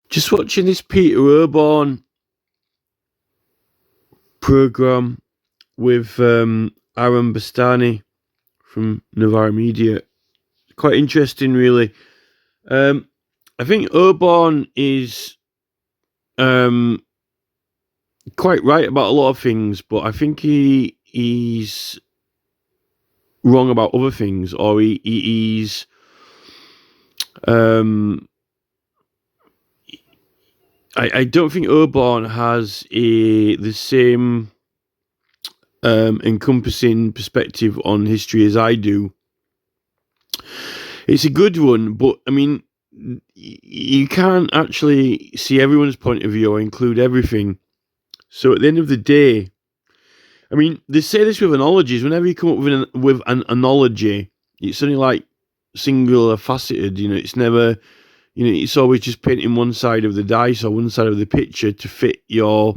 Just watching this Peter Oborne program with Aaron Bastani from Novara Media. Quite interesting, really. I think Oborne is quite right about a lot of things, but I think he's wrong about other things, or he's I don't think Oborne has the same encompassing perspective on history as I do. It's a good one, but I mean, you can't actually see everyone's point of view or include everything. So at the end of the day, I mean, they say this with analogies. Whenever you come up with an analogy, it's only like singular faceted. It's never, it's always just painting one side of the dice or one side of the picture to fit your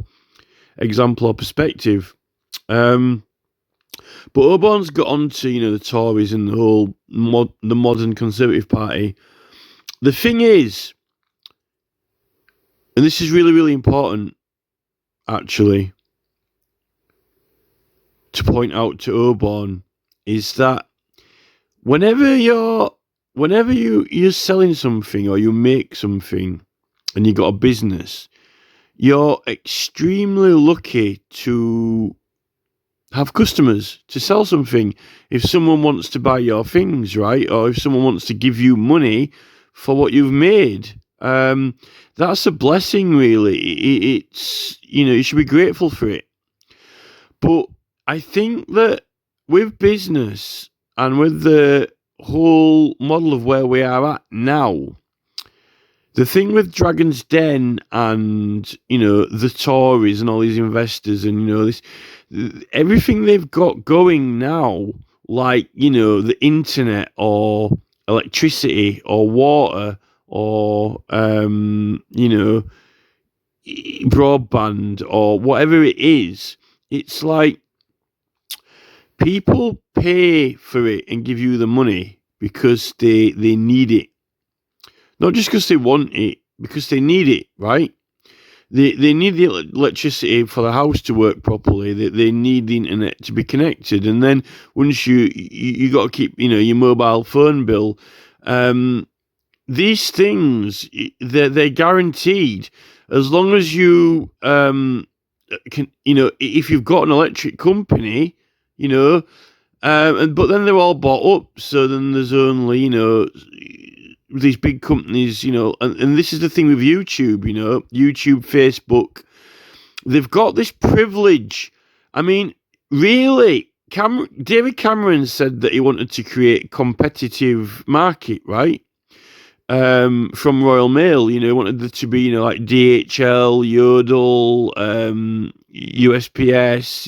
example or perspective. But Oborne's got onto, the Tories and the whole the modern Conservative Party. The thing is, and this is really, really important, actually, to point out to Oborne, is that whenever you're selling something or you make something and you got a business, you're extremely lucky to have customers to sell something. If someone wants to buy your things, right, or if someone wants to give you money for what you've made, that's a blessing, really. It's you should be grateful for it. But I think that with business and with the whole model of where we are at now, the thing with Dragon's Den and, the Tories and all these investors and, this, everything they've got going now, like, the internet or electricity or water or, broadband or whatever it is, it's like people pay for it and give you the money because they need it. Not just because they want it, because they need it, right? They need the electricity for the house to work properly. They need the internet to be connected. And then once you got to keep, your mobile phone bill. These things, they're guaranteed. As long as you can, if you've got an electric company, but then they're all bought up. So then there's only, these big companies, and this is the thing with YouTube, YouTube, Facebook, they've got this privilege. I mean, really, David Cameron said that he wanted to create a competitive market, right? From Royal Mail, he wanted there to be, like DHL, Yodel, USPS,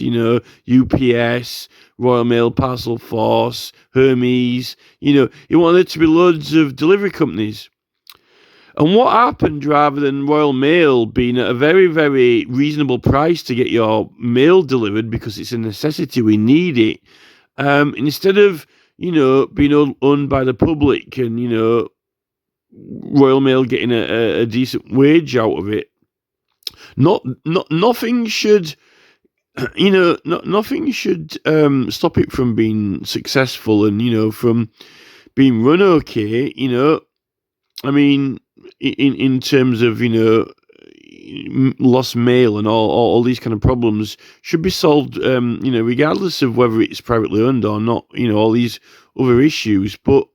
UPS, Royal Mail Parcel Force, Hermes, he wanted there to be loads of delivery companies. And what happened, rather than Royal Mail being at a very, very reasonable price to get your mail delivered because it's a necessity, we need it, instead of, being owned by the public and, Royal Mail getting a decent wage out of it, nothing should... nothing should stop it from being successful and, from being run okay, I mean, in terms of, lost mail and all these kind of problems should be solved, regardless of whether it's privately owned or not, all these other issues. But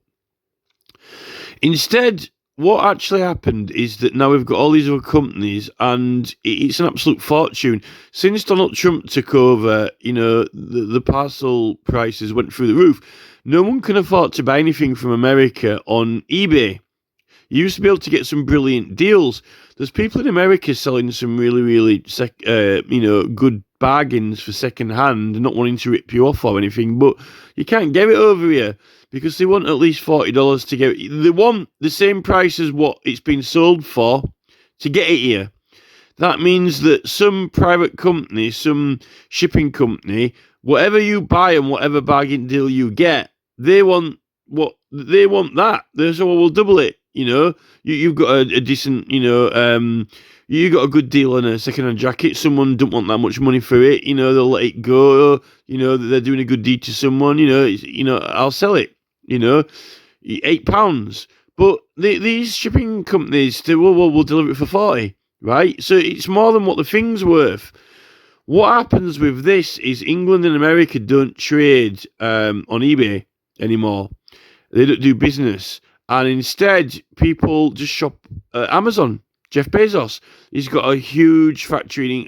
instead, what actually happened is that now we've got all these other companies and it's an absolute fortune. Since Donald Trump took over, the parcel prices went through the roof. No one can afford to buy anything from America on eBay. You used to be able to get some brilliant deals. There's people in America selling some really, really, good bargains for second hand, not wanting to rip you off or anything, but you can't get it over here because they want at least $40 to get it. They want the same price as what it's been sold for to get it here. That means that some private company, some shipping company, whatever you buy and whatever bargain deal you get, they want that. They say, well, we'll double it. You know, you've got a decent, you got a good deal on a second-hand jacket. Someone don't want that much money for it. You know, they'll let it go. You know, they're doing a good deed to someone. I'll sell it. You know, £8. But these shipping companies, we'll deliver it for 40, right? So it's more than what the thing's worth. What happens with this is England and America don't trade on eBay anymore. They don't do business. And instead, people just shop Amazon. Jeff Bezos, he's got a huge factory,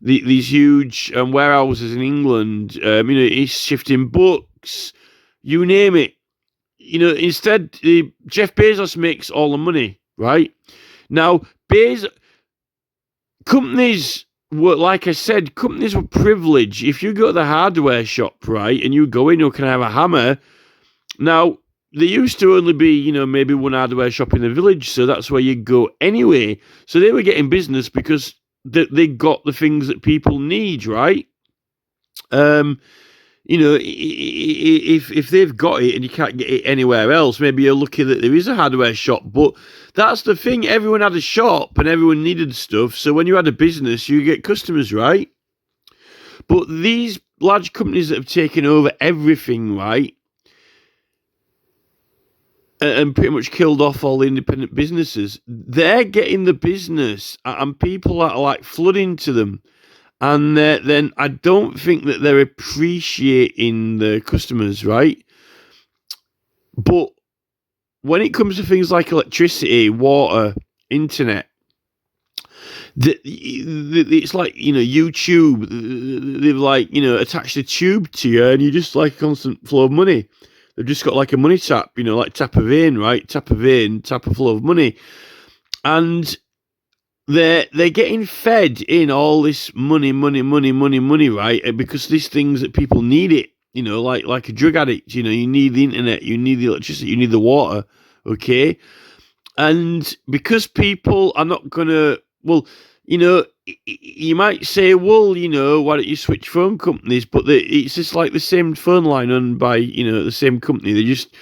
these huge warehouses in England. He's shifting books, you name it. Instead, Jeff Bezos makes all the money, right? Now, companies were, like I said, companies were privileged. If you go to the hardware shop, right, and you go in, can I have a hammer? Now, there used to only be, maybe one hardware shop in the village, so that's where you go anyway. So they were getting business because they got the things that people need, right? If they've got it and you can't get it anywhere else, maybe you're lucky that there is a hardware shop. But that's the thing, everyone had a shop and everyone needed stuff. So when you had a business, you get customers, right? But these large companies that have taken over everything, right, and pretty much killed off all the independent businesses, they're getting the business and people are like flooding to them. And then I don't think that they're appreciating the customers, right? But when it comes to things like electricity, water, internet, it's like, YouTube, they've attached a tube to you and you just like a constant flow of money. They've just got like a money tap, like tap a vein, right? Tap a vein, tap a flow of money. And they're getting fed in all this money, right? Because these things that people need it, like a drug addict, you need the internet, you need the electricity, you need the water, okay? And because people are not going to, you might say, why don't you switch phone companies? But it's just like the same phone line owned by, the same company. They just,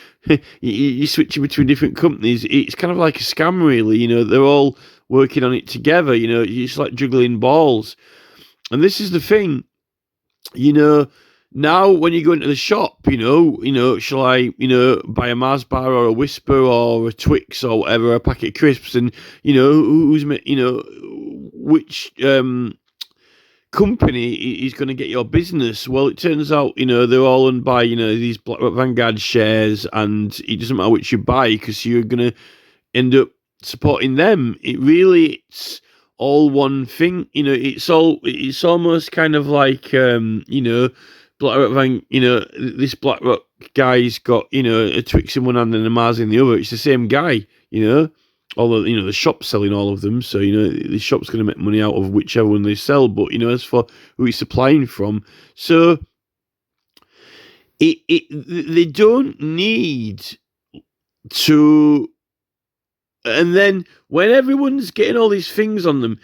you switch between different companies. It's kind of like a scam, really. They're all working on it together. You're just like juggling balls. And this is the thing, now when you go into the shop, shall I, buy a Mars bar or a Whisper or a Twix or whatever, a packet of crisps, and, which company is going to get your business? Well, it turns out, they're all owned by, these BlackRock Vanguard shares, and it doesn't matter which you buy because you're going to end up supporting them. It's all one thing, it's almost kind of like, BlackRock this BlackRock guy's got, a Twix in one hand and a Mars in the other. It's the same guy, although, the shop's selling all of them. So, the shop's going to make money out of whichever one they sell. But, as for who he's supplying from, so they don't need to. And then when everyone's getting all these things on them,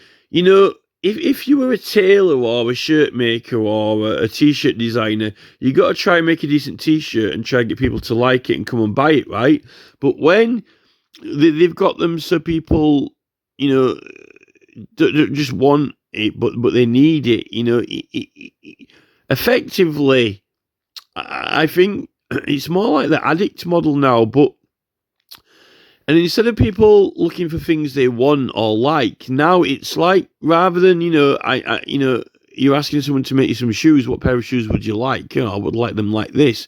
if you were a tailor or a shirt maker or a t-shirt designer, you got to try and make a decent t-shirt and try and get people to like it and come and buy it, right? But when they've got them so people, don't just want it, but they need it, effectively, I think it's more like the addict model now, and instead of people looking for things they want or like, now it's like, rather than, you're asking someone to make you some shoes, what pair of shoes would you like? I would like them like this.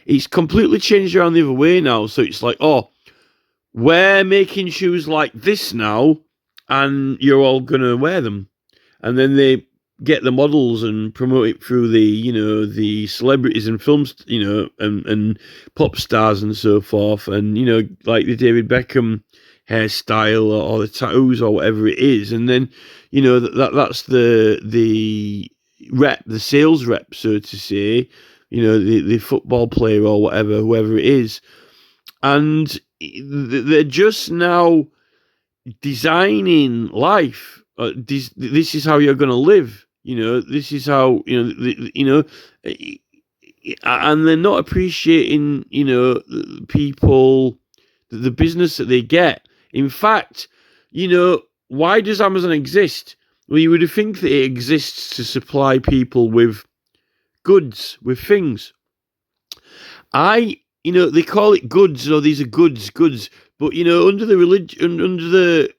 It's completely changed around the other way now. So it's like, we're making shoes like this now, and you're all going to wear them. And then they get the models and promote it through the celebrities and films, and pop stars and so forth, and like the David Beckham hairstyle or the tattoos or whatever it is, and then that's the rep, the sales rep, so to say, the football player or whatever, whoever it is, and they're just now designing life. This is how you're going to live. This is how, and they're not appreciating, people the business that they get. In fact, why does Amazon exist? Well, you would think that it exists to supply people with goods, with things. They call it goods, or these are goods, but under the religion, under the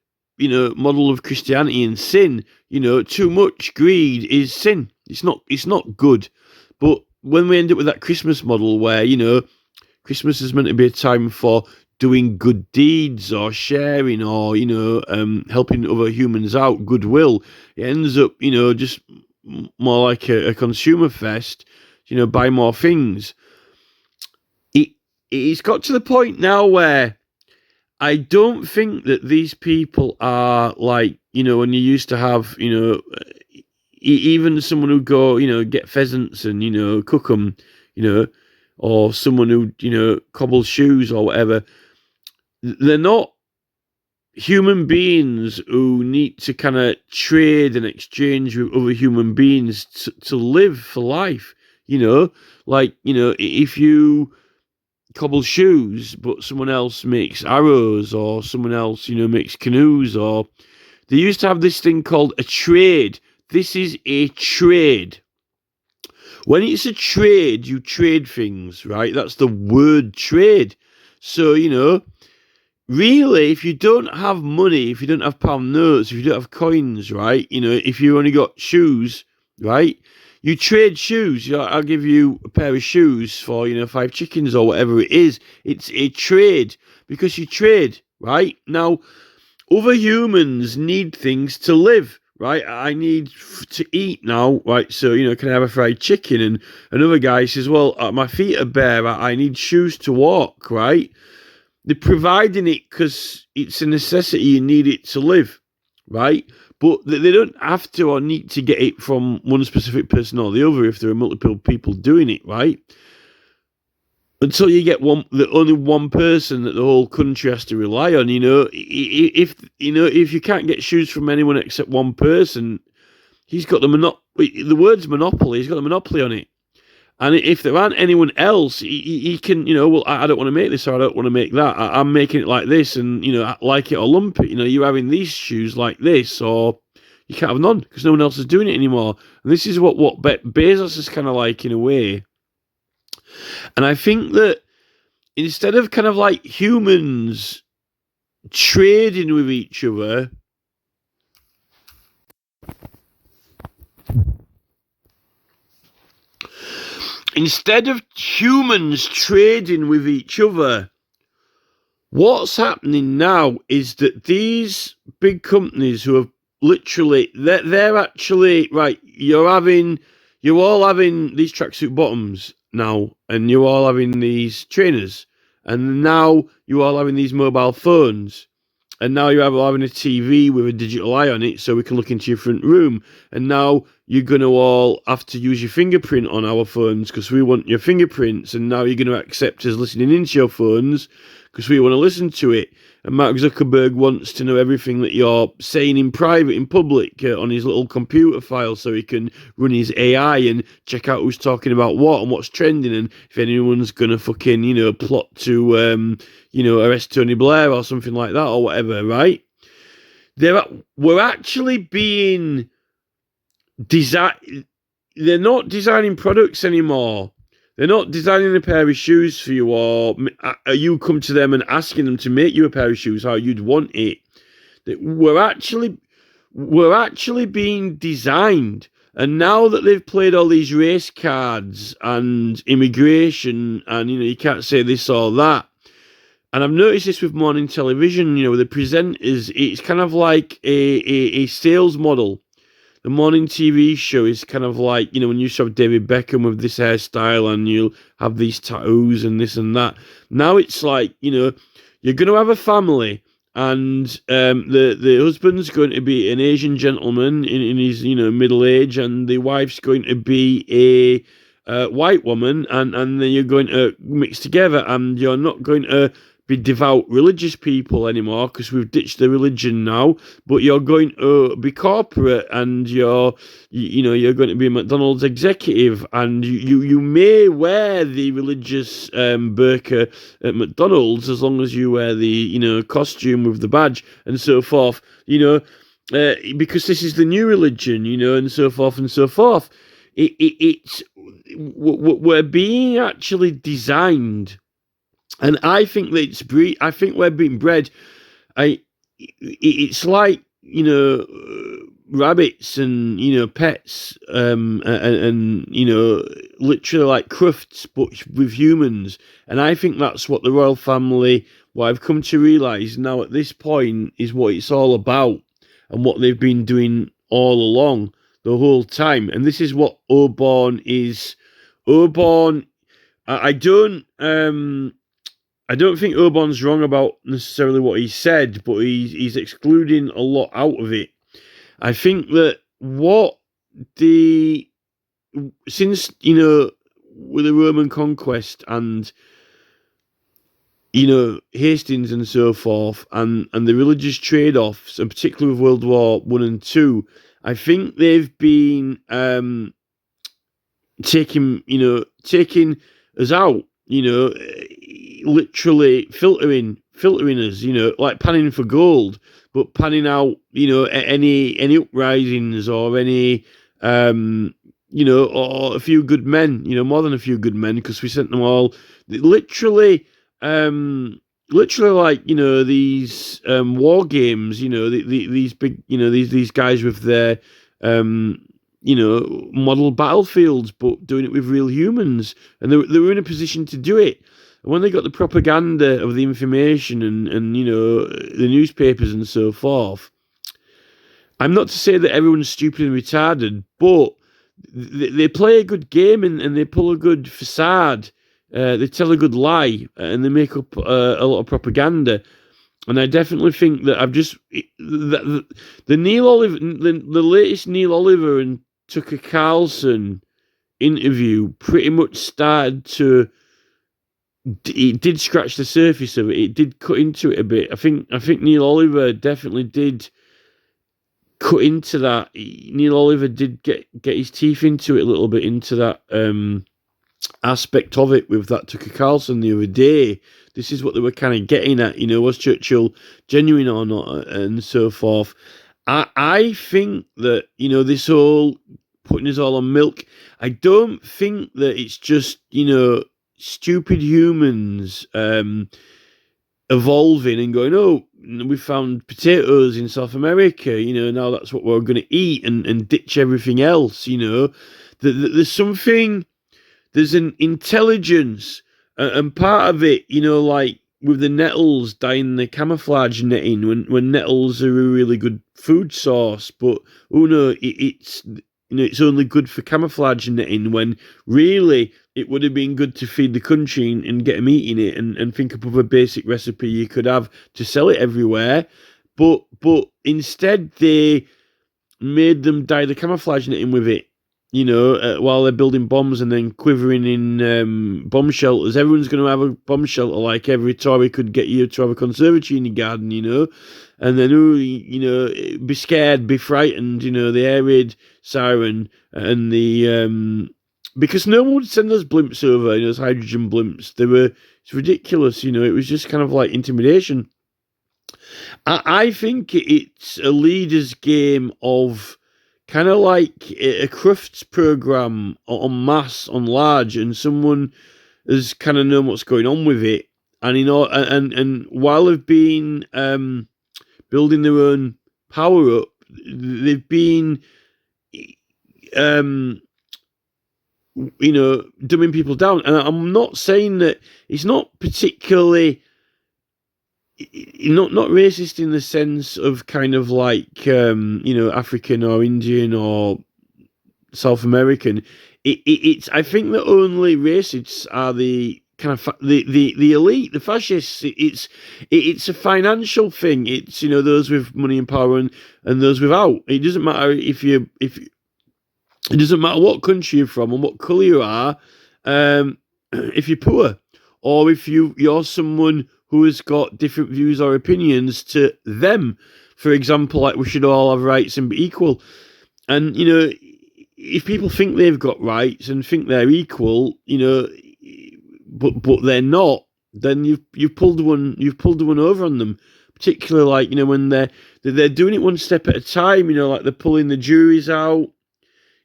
model of Christianity and sin, too much greed is sin. It's not good. But when we end up with that Christmas model where Christmas is meant to be a time for doing good deeds or sharing or helping other humans out, goodwill, it ends up just more like a consumer fest. Buy more things. It's got to the point now where I don't think that these people are like, when you used to have, even someone who go, get pheasants and, cook them, or someone who, cobble shoes or whatever. They're not human beings who need to kind of trade and exchange with other human beings to live for life, if you cobble shoes, but someone else makes arrows, or someone else, makes canoes, or they used to have this thing called a trade. This is a trade. When it's a trade, you trade things, right? That's the word trade. So, really, if you don't have money, if you don't have pound notes, if you don't have coins, right? If you only got shoes, right? You trade shoes. I'll give you a pair of shoes for, 5 chickens or whatever it is. It's a trade because you trade, right? Now, other humans need things to live, right? I need to eat now, right? So, can I have a fried chicken? And another guy says, well, my feet are bare. I need shoes to walk, right? They're providing it because it's a necessity. You need it to live, right? But they don't have to or need to get it from one specific person or the other if there are multiple people doing it, right? Until you get only one person that the whole country has to rely on. If you can't get shoes from anyone except one person, he's got the word's monopoly. He's got the monopoly on it. And if there aren't anyone else, he can, well, I don't want to make this or I don't want to make that. I'm making it like this and, like it or lump it. You're having these shoes like this, or you can't have none because no one else is doing it anymore. And this is what Bezos is kind of like in a way. And I think that instead of kind of like humans trading with each other, what's happening now is that these big companies who have literally, they're actually, right, you're all having these tracksuit bottoms now, and you're all having these trainers, and now you're all having these mobile phones. And now you're having a TV with a digital eye on it so we can look into your front room. And now you're going to all have to use your fingerprint on our phones because we want your fingerprints. And now you're going to accept us listening into your phones because we want to listen to it. And Mark Zuckerberg wants to know everything that you're saying in private, in public, on his little computer file so he can run his AI and check out who's talking about what and what's trending and if anyone's going to fucking, plot to, arrest Tony Blair or something like that or whatever, right? We're actually being they're not designing products anymore. They're not designing a pair of shoes for you, or you come to them and asking them to make you a pair of shoes how you'd want it. We're actually being designed. And now that they've played all these race cards and immigration and, you can't say this or that. And I've noticed this with morning television, the presenters, it's kind of like a sales model. The morning TV show is kind of like, when you saw David Beckham with this hairstyle and you'll have these tattoos and this and that. Now it's like, you're going to have a family and the husband's going to be an Asian gentleman in his, middle age, and the wife's going to be a white woman, and then you're going to mix together, and you're not going to be devout religious people anymore because we've ditched the religion now, but you're going to be corporate and you're going to be a McDonald's executive, and you may wear the religious burqa at McDonald's as long as you wear the costume with the badge and so forth, because this is the new religion, and so forth and so forth. We're being actually designed. And I think that I think we're being bred. It's like rabbits and pets, and literally like crufts, but with humans. And I think that's what the royal family, what I've come to realise now at this point, is what it's all about, and what they've been doing all along the whole time. And this is what Oborne is. Oborne, I don't think Oborne's wrong about necessarily what he said, but he's excluding a lot out of it. I think that since with the Roman conquest and Hastings and so forth, and the religious trade-offs, and particularly with World War I and II, I think they've been taking us out. Literally filtering us, like panning for gold, but panning out, any uprisings or any, or a few good men, more than a few good men, because we sent them all, literally like, these war games, these big, these guys with their, model battlefields, but doing it with real humans, and they were in a position to do it. And when they got the propaganda of the information and the newspapers and so forth, I'm not to say that everyone's stupid and retarded, but they play a good game and they pull a good facade. They tell a good lie and they make up a lot of propaganda. And I definitely think that the Neil Oliver, the latest Neil Oliver and Tucker Carlson interview pretty much started to. It did scratch the surface of it. It did cut into it a bit. I think Neil Oliver definitely did cut into that. Neil Oliver did get his teeth into it a little bit, into that aspect of it with that Tucker Carlson the other day. This is what they were kind of getting at, was Churchill genuine or not, and so forth. I think that, this whole putting us all on milk, I don't think that it's just, stupid humans evolving and going, oh, we found potatoes in South America, now that's what we're going to eat and ditch everything else, there's an intelligence, and part of it, like with the nettles dyeing the camouflage netting, when nettles are a really good food source, but it's only good for camouflage netting, when really it would have been good to feed the country and get them eating it and think up of a basic recipe you could have to sell it everywhere. But instead they made them dye the camouflage netting with it, while they're building bombs and then quivering in bomb shelters. Everyone's going to have a bomb shelter, like every Tory could get you to have a conservatory in your garden, and then, be scared, be frightened, the air raid siren and the, because no one would send those blimps over, those hydrogen blimps. It's ridiculous, it was just kind of like intimidation. I think it's a leader's game of kind of like a Crufts program on mass, on large, and someone has kind of known what's going on with it. And, and while they've been building their own power up, they've been, dumbing people down. And I'm not saying that it's not particularly, not racist in the sense of kind of like, African or Indian or South American. It's I think that only racists are the kind of the elite, the fascists. It's a financial thing. It's those with money and power and those without. It doesn't matter if it doesn't matter what country you're from and what colour you are. If you're poor, or if you're someone who has got different views or opinions to them. For example, like we should all have rights and be equal. And, if people think they've got rights and think they're equal, but they're not, then you've pulled one over on them. Particularly like, when they're doing it one step at a time, like they're pulling the juries out.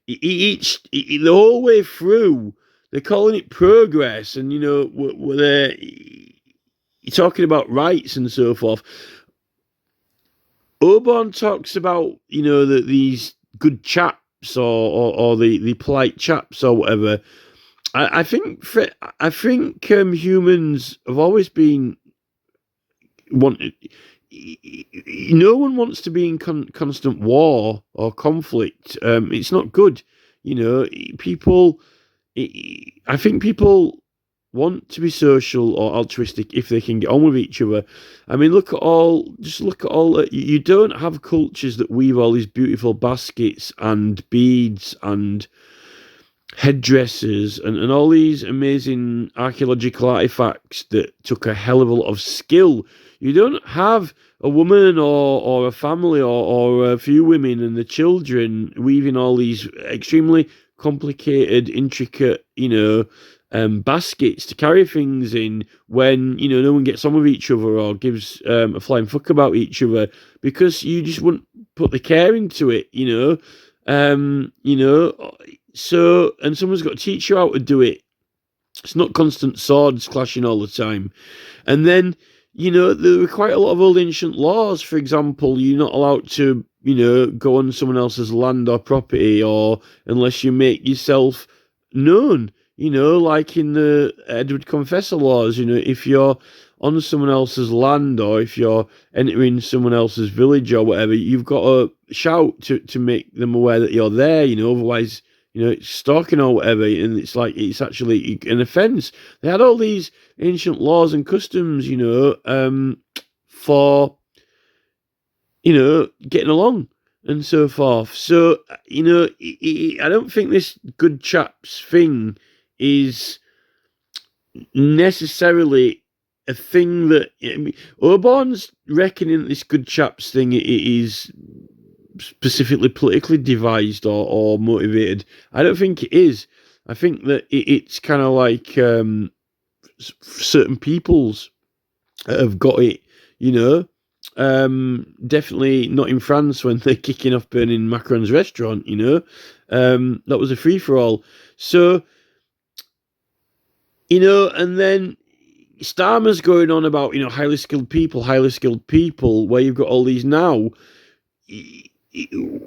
The whole way through, they're calling it progress, and they're talking about rights and so forth. Oborne talks about these good chaps or the polite chaps or whatever. I think humans have always been wanted. No one wants to be in constant war or conflict. It's not good. People. I think people want to be social or altruistic if they can get on with each other. I mean, look at all. You don't have cultures that weave all these beautiful baskets and beads and headdresses and all these amazing archaeological artifacts that took a hell of a lot of skill. You don't have a woman or a family or a few women and the children weaving all these extremely complicated, intricate, baskets to carry things in when, no one gets on with each other or gives a flying fuck about each other, because you just wouldn't put the care into it, So, and someone's got to teach you how to do it. It's not constant swords clashing all the time. And then, there were quite a lot of old ancient laws. For example, you're not allowed to, go on someone else's land or property, or unless you make yourself known, like in the Edward Confessor laws, if you're on someone else's land or if you're entering someone else's village or whatever, you've got to shout to make them aware that you're there, otherwise, it's stalking or whatever, and it's like, it's actually an offence. They had all these ancient laws and customs, for, getting along and so forth. So, I don't think this good chaps thing is necessarily a thing that, Oborne's reckoning this good chaps thing is specifically politically devised or motivated. I don't think it is. I think that it's kind of like certain peoples have got it, definitely not in France when they're kicking off burning Macron's restaurant, that was a free-for-all. So, and then Starmer's going on about, highly skilled people, where you've got all these now.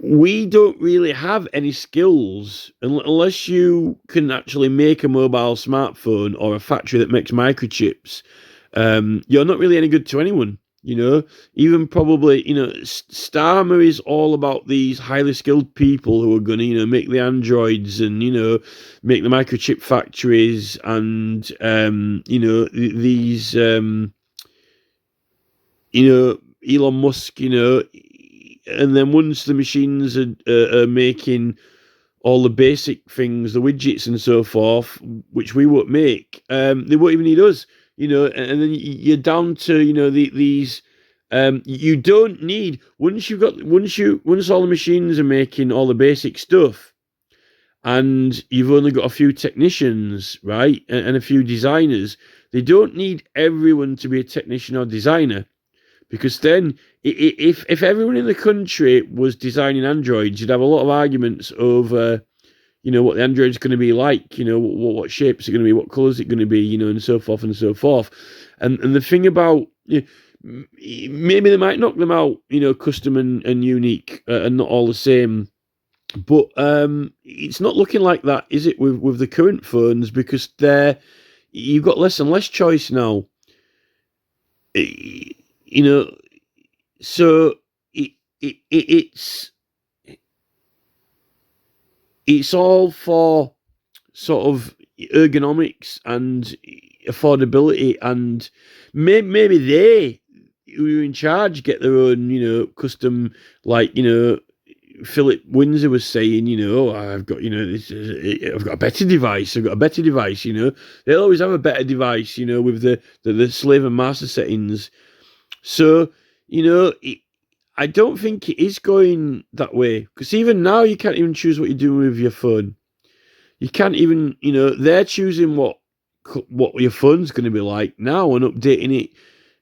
We don't really have any skills unless you can actually make a mobile smartphone or a factory that makes microchips. You're not really any good to anyone, even probably, Starmer is all about these highly skilled people who are going to, make the androids and, make the microchip factories and, these, Elon Musk, and then once the machines are making all the basic things, the widgets and so forth, which we won't make, they won't even need us, and then you're down to, these, you don't need, once all the machines are making all the basic stuff, and you've only got a few technicians, right, and a few designers, they don't need everyone to be a technician or designer. Because then, if everyone in the country was designing androids, you'd have a lot of arguments over, what the android's going to be like, what shapes it's going to be, what colours it's going to be, and so forth and so forth. And the thing about, maybe they might knock them out, custom and unique and not all the same. But it's not looking like that, is it, with the current phones? Because you've got less and less choice now. So it's all for sort of ergonomics and affordability, and maybe they who are in charge get their own, custom, like, Philip Windsor was saying, I've got, I've got a better device. I've got a better device. They'll always have a better device. With the slave and master settings. So I don't think it is going that way, because even now you can't even choose what you're doing with your phone. You can't even, they're choosing what your phone's going to be like now and updating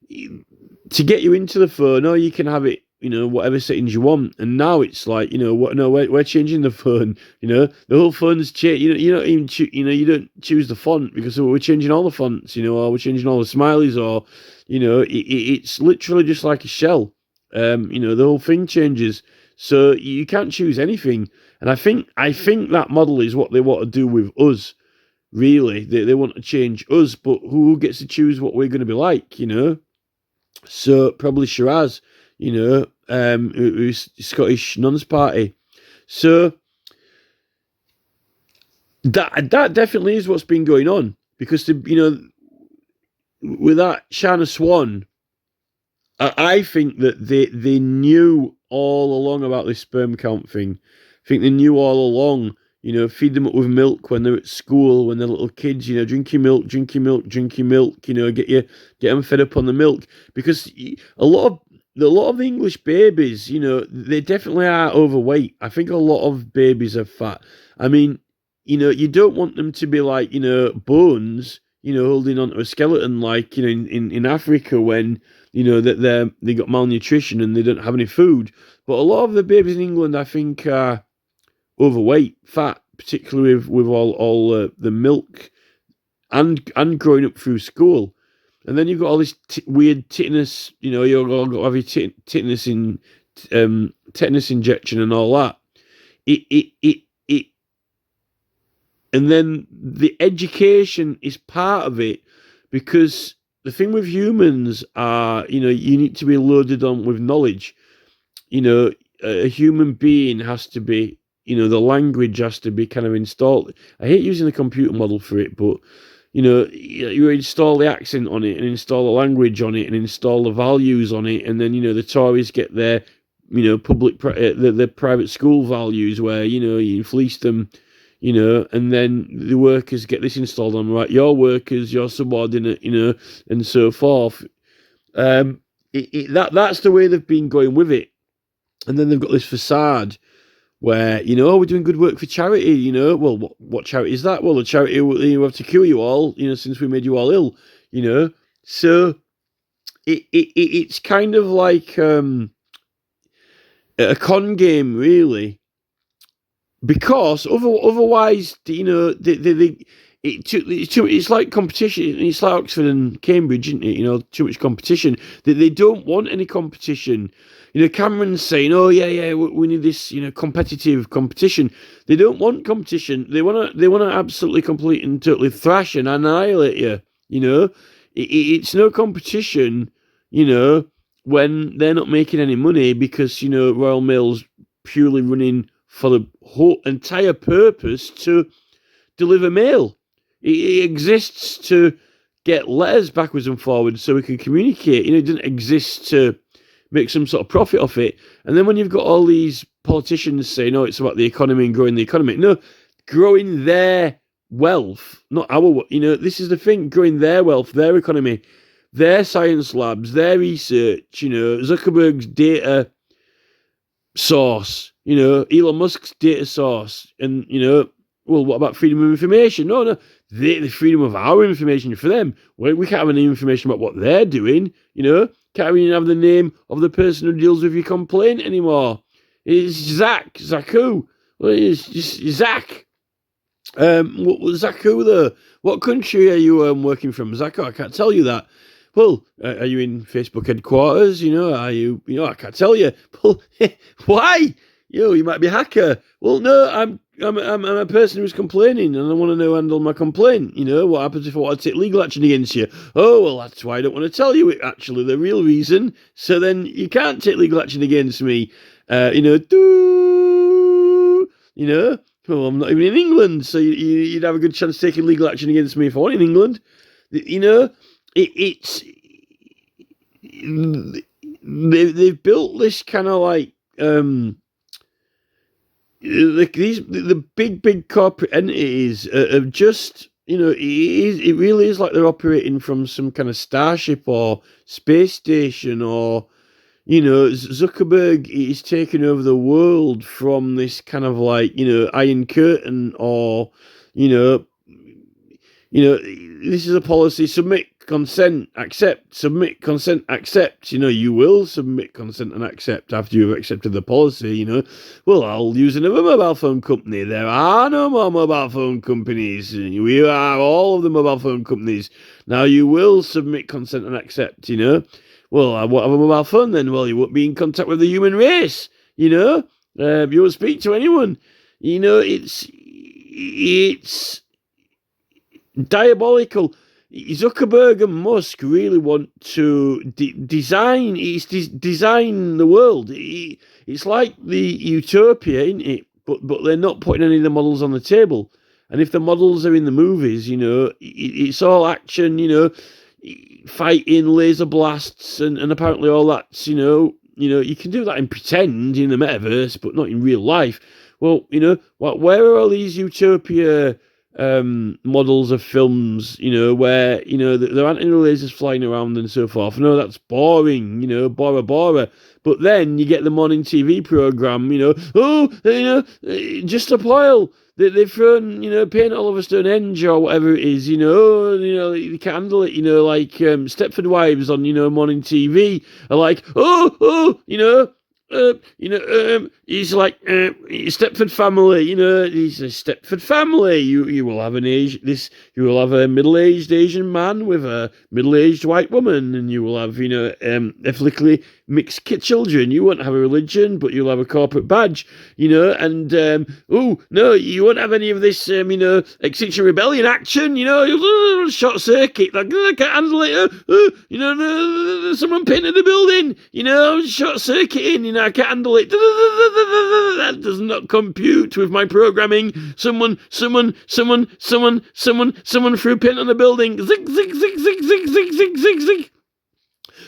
it to get you into the phone. Or you can have it, whatever settings you want. And now it's like, we're changing the phone. The whole phone's changed. You don't even you don't choose the font, because we're changing all the fonts. Or we're changing all the smileys, or it's literally just like a shell. The whole thing changes, so you can't choose anything. And I think that model is what they want to do with us. Really, they want to change us, but who gets to choose what we're going to be like? So probably Shiraz, who's Scottish Nuns Party. So that definitely is what's been going on, because with that Shana Swan, I think that they knew all along about this sperm count thing. I think they knew all along, feed them up with milk when they're at school, when they're little kids, drink your milk, get them fed up on the milk. Because a lot of the English babies, they definitely are overweight. I think a lot of babies are fat. I mean, you don't want them to be like, bones, holding onto a skeleton, like, in Africa, when that they got malnutrition and they don't have any food. But a lot of the babies in England, I think, are overweight, fat, particularly with all the milk and growing up through school. And then you've got all this weird tetanus. You've got to have your tetanus injection and all that. And then the education is part of it, because the thing with humans are, you need to be loaded on with knowledge. A human being has to be, the language has to be kind of installed. I hate using the computer model for it, but, you install the accent on it and install the language on it and install the values on it. And then, the Tories get their, public, the private school values where, you fleece them, and then the workers get this installed on, right? Your workers, your subordinate, and so forth. That's the way they've been going with it. And then they've got this facade where, we're doing good work for charity, well, what charity is that? Well, the charity will have to cure you all, since we made you all ill, So it's kind of like a con game, really. Because otherwise, it's like competition. It's like Oxford and Cambridge, isn't it? Too much competition. They don't want any competition. Cameron's saying, "Oh yeah, we need this, competitive competition." They don't want competition. They want to absolutely, complete and totally thrash and annihilate you. It's no competition. When they're not making any money, because Royal Mail's purely running for the whole entire purpose to deliver mail. It exists to get letters backwards and forwards so we can communicate. It doesn't exist to make some sort of profit off it. And then when you've got all these politicians saying, it's about the economy and growing the economy. No, growing their wealth, not our, this is the thing, growing their wealth, their economy, their science labs, their research, Zuckerberg's data source, Elon Musk's data source, and, well, what about freedom of information? No, the freedom of our information for them. We can't have any information about what they're doing, Can't even have the name of the person who deals with your complaint anymore. It's Zach who? Well, it's just Zach. Zach who, though? What country are you working from, Zach? I can't tell you that. Well, are you in Facebook headquarters? Are you? I can't tell you. Well, why? You might be a hacker. Well, no, I'm a person who's complaining, and I want to handle my complaint. What happens if I want to take legal action against you? Oh, well, that's why I don't want to tell you it. Actually, the real reason. So then you can't take legal action against me. Well, I'm not even in England, so you'd have a good chance taking legal action against me if I want in England. They've built this kind of like the big corporate entities have just, it really is like they're operating from some kind of starship or space station, or Zuckerberg is taking over the world from this kind of like, Iron Curtain, or, you know, this is a policy: submit, consent, accept, submit, consent, accept. You will submit, consent, and accept after you've accepted the policy. Well, I'll use another mobile phone company. There are no more mobile phone companies. We are all of the mobile phone companies. Now you will submit, consent, and accept. Well, I won't have a mobile phone then. Well, you won't be in contact with the human race. You won't speak to anyone. It's diabolical. Zuckerberg and Musk really want to design the world. It's like the utopia, isn't it? But they're not putting any of the models on the table. And if the models are in the movies, it's all action, fighting, laser blasts, and apparently all that's, you can do that in pretend in the metaverse, but not in real life. Well, where are all these utopia models of films, where, there aren't any lasers flying around and so forth? No, that's boring, Bora. But then you get the morning TV program, just a pile. They've thrown, paint all over Stonehenge or whatever it is, you can't handle it, like Stepford Wives on, morning TV are like, he's like Stepford family. He's a Stepford family. You will have you will have a middle-aged Asian man with a middle-aged white woman, and you will have ethnically mixed children. You won't have a religion, but you'll have a corporate badge. And no, you won't have any of this Extinction Rebellion action. You'll short circuit. Like, I can't handle it. Someone painted the building. Short circuiting. I can't handle it. That does not compute with my programming. Someone threw paint on the building. Zig, zig, zig, zig, zig, zig, zig, zig, zig.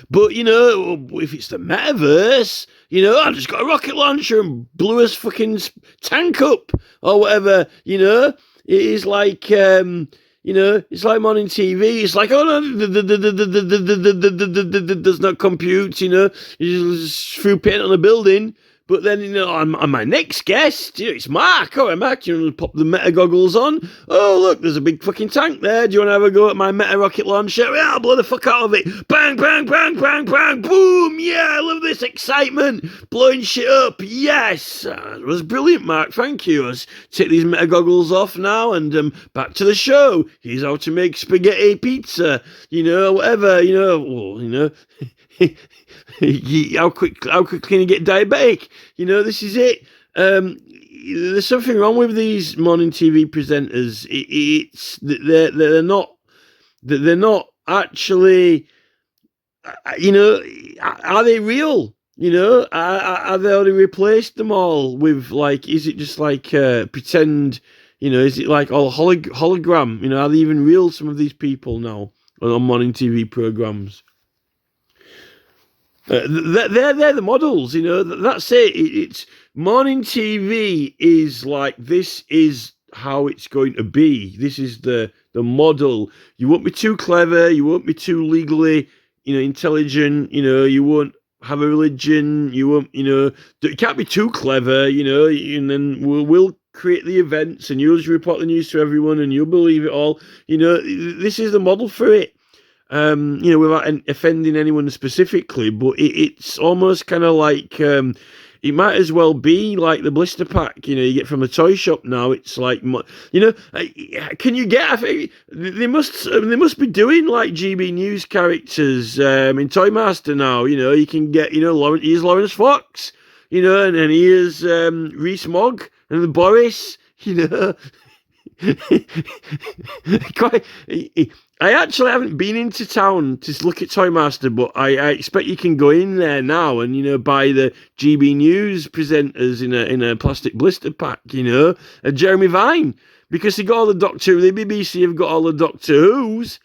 But, if it's the metaverse, I just got a rocket launcher and blew his fucking tank up or whatever, It is like, it's like morning TV. It's like, oh no, does not compute, You just threw paint on a building. But then, on my next guest, it's Mark. All right, Mark, pop the meta goggles on. Oh, look, there's a big fucking tank there. Do you want to have a go at my meta rocket launcher? Yeah, I'll blow the fuck out of it. Bang, bang, bang, bang, bang. Boom. Yeah, I love this excitement. Blowing shit up. Yes. It was brilliant, Mark. Thank you. Let's take these meta goggles off now and back to the show. Here's how to make spaghetti pizza. Whatever, how quick can you get diabetic? This is it. There's something wrong with these morning TV presenters. They're not actually. Are they real? Are they already replaced them all with, like? Is it just like pretend? Is it like all hologram? Are they even real? Some of these people now on morning TV programs. They're the models, that's it. It's morning TV is like, this is how it's going to be. This is the model. You won't be too clever. You won't be too legally, intelligent. You won't have a religion. You won't, you can't be too clever, and then we'll create the events and you'll just report the news to everyone and you'll believe it all. This is the model for it. Without offending anyone specifically, but it's almost kind of like, it might as well be like the blister pack, you get from the toy shop now. It's like, can you get, I think they must be doing like GB News characters, in Toy Master now, you can get, here's Lawrence Fox, and here's, Reese Mogg and Boris, Quite, I actually haven't been into town to look at Toy Master, but I expect you can go in there now and buy the GB News presenters in a plastic blister pack, and Jeremy Vine, because they got all the Doctor Who, the BBC have got all the Doctor Who's,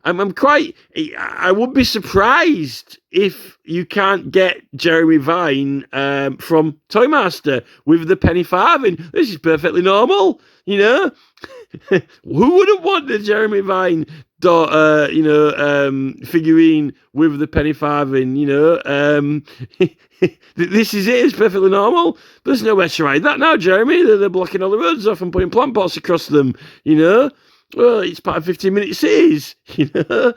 I'm quite. I would be surprised if you can't get Jeremy Vine from Toymaster with the penny farthing. This is perfectly normal, you know. Who wouldn't want the Jeremy Vine figurine with the penny farthing, you know? This is it. It's perfectly normal. But there's nowhere to ride that now, Jeremy. They're blocking all the roads off and putting plant pots across them, you know? Well, it's part of 15-minute cities, you know?